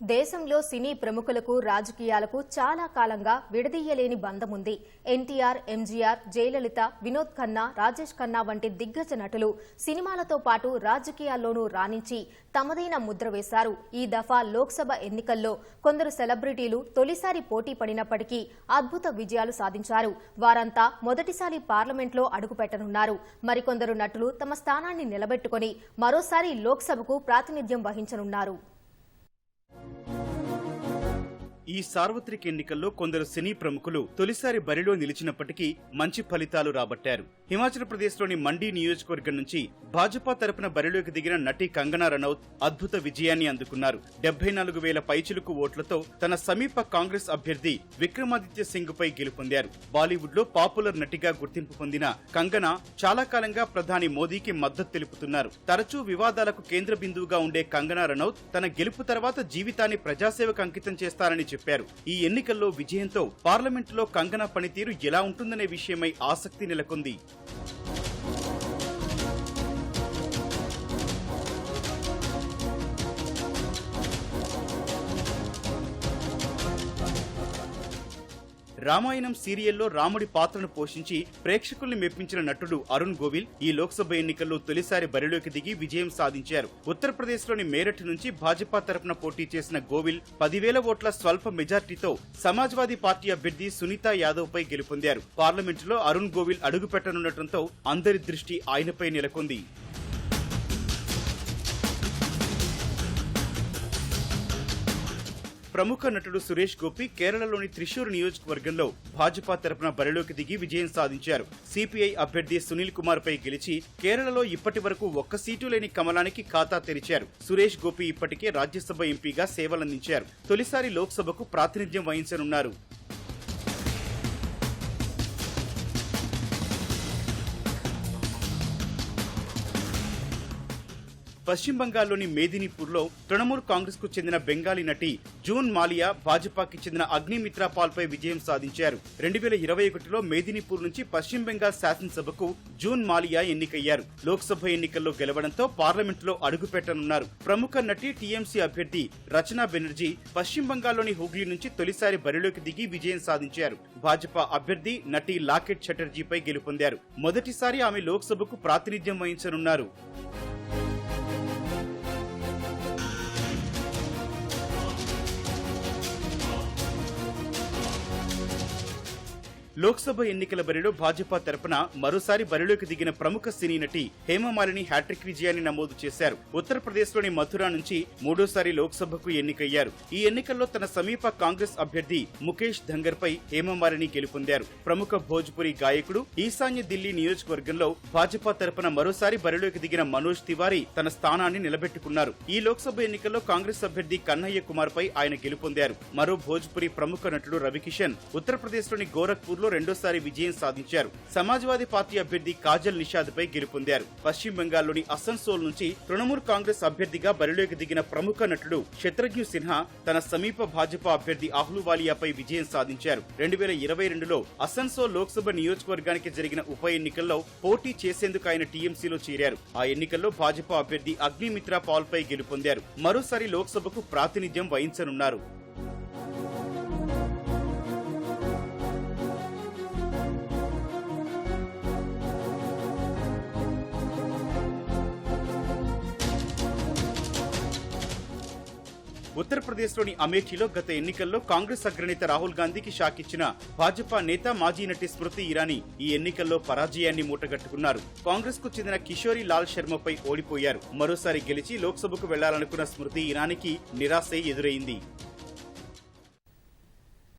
దేశంలో సినీ ప్రముఖులకు రాజకీయాలకు చాలా కాలంగా విడదీయలేని బంధం ఉంది. ఎన్టీఆర్, ఎంజీఆర్, జయలలిత, వినోద్ ఖన్నా, రాజేష్ ఖన్నా వంటి దిగ్గజ నటులు సినిమాలతో పాటు రాజకీయాల్లోనూ రాణించి తమదైన ముద్ర వేశారు. ఈ దఫా లోక్సభ ఎన్నికల్లో కొందరు సెలబ్రిటీలు తొలిసారి పోటీ పడినప్పటికీ అద్భుత విజయాలు సాధించారు. వారంతా మొదటిసారి పార్లమెంట్లో అడుగుపెట్టనున్నారు. మరికొందరు నటులు తమ స్థానాన్ని నిలబెట్టుకుని మరోసారి లోక్సభకు ప్రాతినిధ్యం వహించనున్నారు. ఈ సార్వత్రిక ఎన్నికల్లో కొందరు సినీ ప్రముఖులు తొలిసారి బరిలో నిలిచినప్పటికీ మంచి ఫలితాలు రాబట్టారు. హిమాచల్ ప్రదేశ్లోని మండి నియోజకవర్గం నుంచి భాజపా తరపున బరిలోకి దిగిన నటి కంగనా రనౌత్ అద్భుత విజయాన్ని అందుకున్నారు. 74,000 పైచిలుకు ఓట్లతో తన సమీప కాంగ్రెస్ అభ్యర్థి విక్రమాదిత్య సింగ్ పై గెలుపొందారు. బాలీవుడ్ లో పాపులర్ నటిగా గుర్తింపు పొందిన కంగనా చాలా కాలంగా ప్రధాని మోదీకి మద్దతు తెలుపుతున్నారు. తరచూ వివాదాలకు కేంద్ర బిందువుగా ఉండే కంగనా రనౌత్ తన గెలుపు తర్వాత జీవితాన్ని ప్రజాసేవకు అంకితం చేస్తారని చెప్పారు. ఈ ఎన్నికల్లో విజయంతో పార్లమెంటులో కంగనా పనితీరు ఎలా ఉంటుందనే విషయమై ఆసక్తి నెలకొంది. రామాయణం సీరియల్లో రాముడి పాత్రను పోషించి ప్రేక్షకుల్ని మెప్పించిన నటుడు అరుణ్ గోవిల్ ఈ లోక్సభ ఎన్నికల్లో తొలిసారి బరిలోకి దిగి విజయం సాధించారు. ఉత్తరప్రదేశ్లోని మేరఠ్ నుంచి భాజపా తరపున పోటీ చేసిన గోవిల్ 10,000 ఓట్ల స్వల్ప మెజార్టీతో సమాజ్వాదీ పార్టీ అభ్యర్థి సునీతా యాదవ్ పై గెలుపొందారు. పార్లమెంటులో అరుణ్ గోవిల్ అడుగుపెట్టనుండటంతో అందరి దృష్టి ఆయనపై నెలకొంది. ప్రముఖ నటుడు సురేష్ గోపి కేరళలోని త్రిశూర్ నియోజకవర్గంలో భాజపా తరపున బరిలోకి దిగి విజయం సాధించారు. సిపిఐ అభ్యర్థి సునీల్ కుమార్ పై గెలిచి కేరళలో ఇప్పటి వరకు ఒక్క సీటు లేని కమలానికి ఖాతా తెరిచారు. సురేష్ గోపి ఇప్పటికే రాజ్యసభ ఎంపీగా సేవలందించారు. తొలిసారి లోక్సభకు ప్రాతినిధ్యం వహించనున్నారు. పశ్చిమ బంగాల్లోని మేదినీపూర్లో తృణమూల్ కాంగ్రెస్ కు చెందిన బెంగాలీ నటి జూన్ మాలియా భాజపాకి చెందిన అగ్నిమిత్రా పాల్ పై విజయం సాధించారు. 2021లో మేదినీపూర్ నుంచి పశ్చిమ బెంగాల్ శాసనసభకు జూన్ మాలియా ఎన్నికయ్యారు. లోక్సభ ఎన్నికల్లో గెలవడంతో పార్లమెంటులో అడుగుపెట్టనున్నారు. ప్రముఖ నటి టీఎంసీ అభ్యర్థి రచనా బెనర్జీ పశ్చిమ బంగాల్లోని హుగ్లీ నుంచి తొలిసారి బరిలోకి దిగి విజయం సాధించారు. భాజపా అభ్యర్థి నటి లాకెట్ చటర్జీపై గెలుపొందారు. మొదటిసారి ఆమె లోక్సభకు ప్రాతినిధ్యం వహించనున్నారు. లోక్సభ ఎన్నికల బరిలో భాజపా తరపున మరోసారి బరిలోకి దిగిన ప్రముఖ సినీ నటి హేమమాలిని హ్యాట్రిక్ విజయాన్ని నమోదు చేశారు. ఉత్తరప్రదేశ్లోని మథురా నుంచి మూడోసారి లోక్సభకు ఎన్నికయ్యారు. ఈ ఎన్నికల్లో తన సమీప కాంగ్రెస్ అభ్యర్థి ముఖేష్ ధంగర్ పై హేమమాలిని గెలుపొందారు. ప్రముఖ భోజ్పురి గాయకుడు ఈశాన్య ఢిల్లీ నియోజకవర్గంలో భాజపా తరపున మరోసారి బరిలోకి దిగిన మనోజ్ తివారీ తన స్థానాన్ని నిలబెట్టుకున్నారు. ఈ లోక్సభ ఎన్నికల్లో కాంగ్రెస్ అభ్యర్థి కన్నయ్య కుమార్ పై ఆయన గెలుపొందారు. మరో భోజ్పురి ప్రముఖ నటుడు రవికిషన్ ఉత్తరప్రదేశ్లోని గోరఖ్పూర్ లో రెండోసారి విజయం సాధించారు. సమాజ్వాదీ పార్టీ అభ్యర్థి కాజల్ నిషాద్ పై గెలుపొందారు. పశ్చిమ బెంగాల్లోని అసన్సోల్ నుంచి తృణమూల్ కాంగ్రెస్ అభ్యర్థిగా బరిలోకి దిగిన ప్రముఖ నటుడు శత్రుఘ్న సిన్హా తన సమీప భాజపా అభ్యర్థి అహ్లూవాలియాపై విజయం సాధించారు. 2022లో అసన్సోల్ లోక్సభ నియోజకవర్గానికి జరిగిన ఉప ఎన్నికల్లో పోటీ చేసేందుకు ఆయన టీఎంసీలో చేరారు. ఆ ఎన్నికల్లో భాజపా అభ్యర్థి అగ్నిమిత్రా పాల్ పై గెలుపొందారు. మరోసారి లోక్సభకు ప్రాతినిధ్యం వహించనున్నారు. ఉత్తరప్రదేశ్లోని అమేఠీలో గత ఎన్నికల్లో కాంగ్రెస్ అగ్రనేత రాహుల్ గాంధీకి షాక్ ఇచ్చిన భాజపా నేత మాజీ నటి స్మృతి ఇరానీ ఈ ఎన్నికల్లో పరాజయాన్ని మూటగట్టుకున్నారు. కాంగ్రెస్ కు చెందిన కిషోరి లాల్ శర్మపై ఓడిపోయారు. మరోసారి గెలిచి లోక్సభకు వెళ్లాలనుకున్న స్మృతి ఇరానీకి నిరాశే ఎదురైంది.